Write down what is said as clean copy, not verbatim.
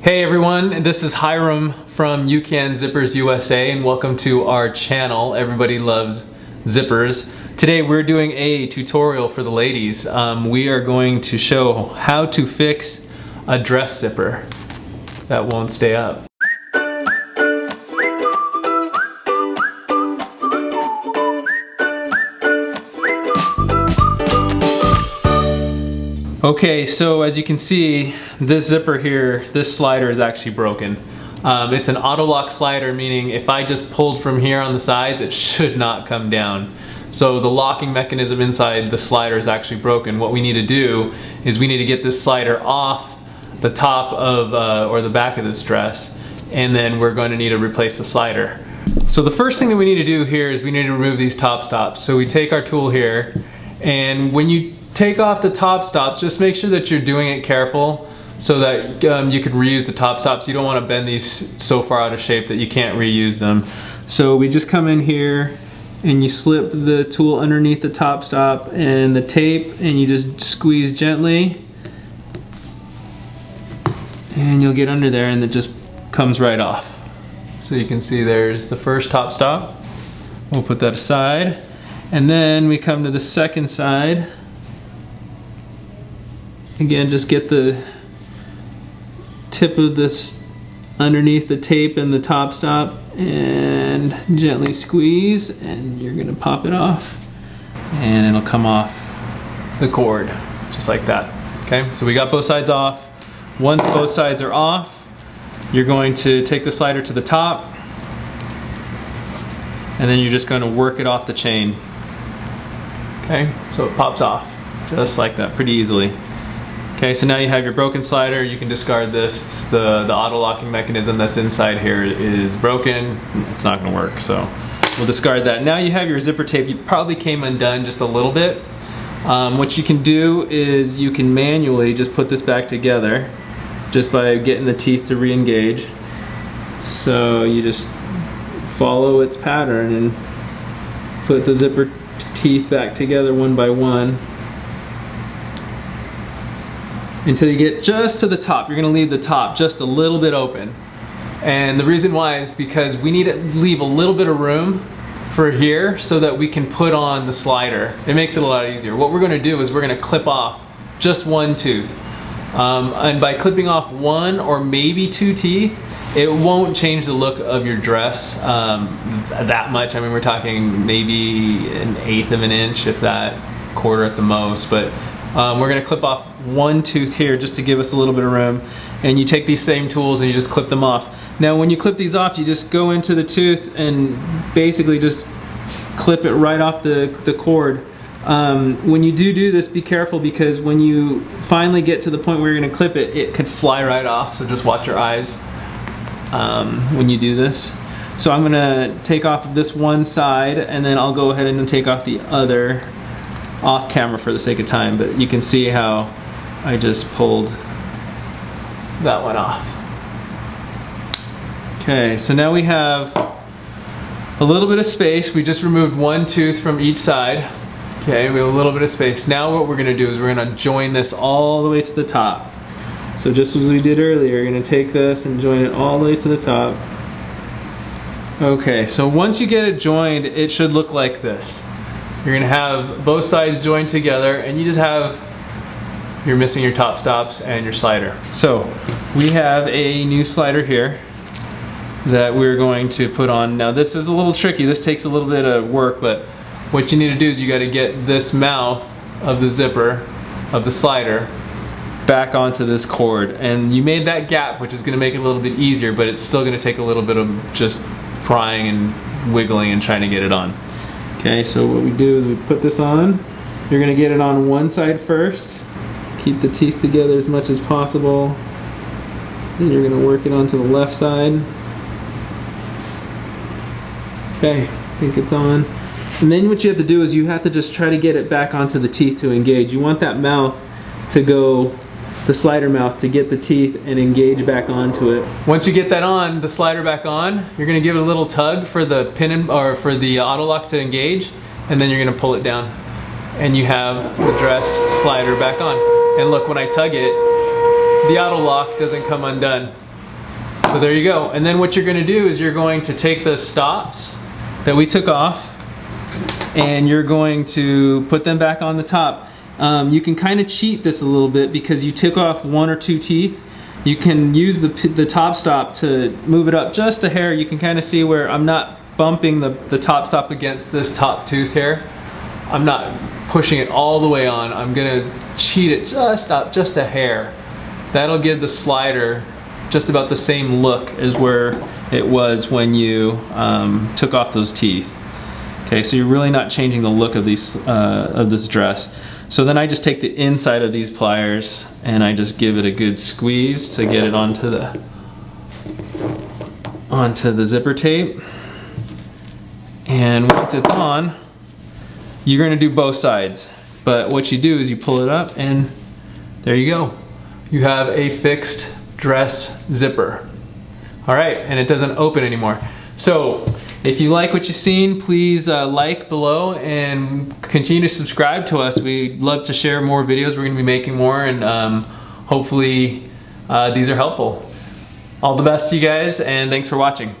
Hey everyone, this is Hiram from You Can Zippers USA and welcome to our channel. Everybody loves zippers. Today we're doing a tutorial for the ladies. We are going to show how to fix a dress zipper that won't stay up. Okay, so as you can see, this zipper here, this slider is actually broken. It's an auto lock slider, meaning if I just pulled from here on the sides, it should not come down. So the locking mechanism inside the slider is actually broken. What we need to do is we need to get this slider off the top of, or the back of this dress, and then we're going to need to replace the slider. So the first thing that we need to do here is we need to remove these top stops. So we take our tool here, and when you take off the top stops, just make sure that you're doing it careful so that you can reuse the top stops. You don't want to bend these so far out of shape that you can't reuse them. So we just come in here and you slip the tool underneath the top stop and the tape, and you just squeeze gently and you'll get under there and it just comes right off. So you can see there's the first top stop. We'll put that aside, and then we come to the second side. Again, just get the tip of this underneath the tape and the top stop and gently squeeze, and you're gonna pop it off and it'll come off the cord just like that. Okay, so we got both sides off. Once both sides are off, you're going to take the slider to the top and then you're just going to work it off the chain. Okay, so it pops off just like that pretty easily. Okay, so now you have your broken slider. You can discard this. It's the auto locking mechanism that's inside here is broken. It's not gonna work, so we'll discard that. Now you have your zipper tape. You probably came undone just a little bit. What you can do is you can manually just put this back together just by getting the teeth to re-engage. So you just follow its pattern and put the zipper teeth back together one by one until you get just to the top. You're gonna leave the top just a little bit open. And the reason why is because we need to leave a little bit of room for here so that we can put on the slider. It makes it a lot easier. What we're gonna do is we're gonna clip off just one tooth. And by clipping off one or maybe two teeth, it won't change the look of your dress that much. I mean, we're talking maybe 1/8 of an inch, if that, quarter at the most. But we're gonna clip off one tooth here just to give us a little bit of room, and you take these same tools and you just clip them off. Now when you clip these off, you just go into the tooth and basically just clip it right off the cord. When you do this, be careful, because when you finally get to the point where you're gonna clip it, it could fly right off, so just watch your eyes when you do this. So I'm gonna take off this one side and then I'll go ahead and take off the other off camera for the sake of time, but you can see how I just pulled that one off. Okay, so now we have a little bit of space. We just removed one tooth from each side. Okay, we have a little bit of space. Now what we're gonna do is we're gonna join this all the way to the top. So just as we did earlier, you're gonna take this and join it all the way to the top. Okay, so once you get it joined, it should look like this. You're gonna have both sides joined together, and you just have, you're missing your top stops and your slider. So we have a new slider here that we're going to put on. Now this is a little tricky. This takes a little bit of work, but what you need to do is you gotta get this mouth of the zipper, of the slider, back onto this cord. And you made that gap, which is gonna make it a little bit easier, but it's still gonna take a little bit of just prying and wiggling and trying to get it on. Okay, so what we do is we put this on. You're gonna get it on one side first. Keep the teeth together as much as possible. Then you're gonna work it onto the left side. Okay, I think it's on. And then what you have to do is you have to just try to get it back onto the teeth to engage. You want that mouth to go, the slider mouth, to get the teeth and engage back onto it. Once you get that on, the slider back on, you're gonna give it a little tug for the pin or for the auto lock to engage, and then you're gonna pull it down. And you have the dress slider back on. And look, when I tug it, the auto lock doesn't come undone. So there you go. And then what you're gonna do is you're going to take the stops that we took off and you're going to put them back on the top. You can kind of cheat this a little bit because you took off 1 or 2 teeth. You can use the top stop to move it up just a hair. You can kind of see where I'm not bumping the top stop against this top tooth here. I'm not pushing it all the way on. I'm gonna cheat it just up, just a hair. That'll give the slider just about the same look as where it was when you took off those teeth. Okay, so you're really not changing the look of this dress. So then I just take the inside of these pliers and I just give it a good squeeze to get it onto the zipper tape. And once it's on, you're gonna do both sides. But what you do is you pull it up and there you go. You have a fixed dress zipper. All right, and it doesn't open anymore. So if you like what you've seen, please like below and continue to subscribe to us. We'd love to share more videos. We're gonna be making more, and hopefully these are helpful. All the best to you guys, and thanks for watching.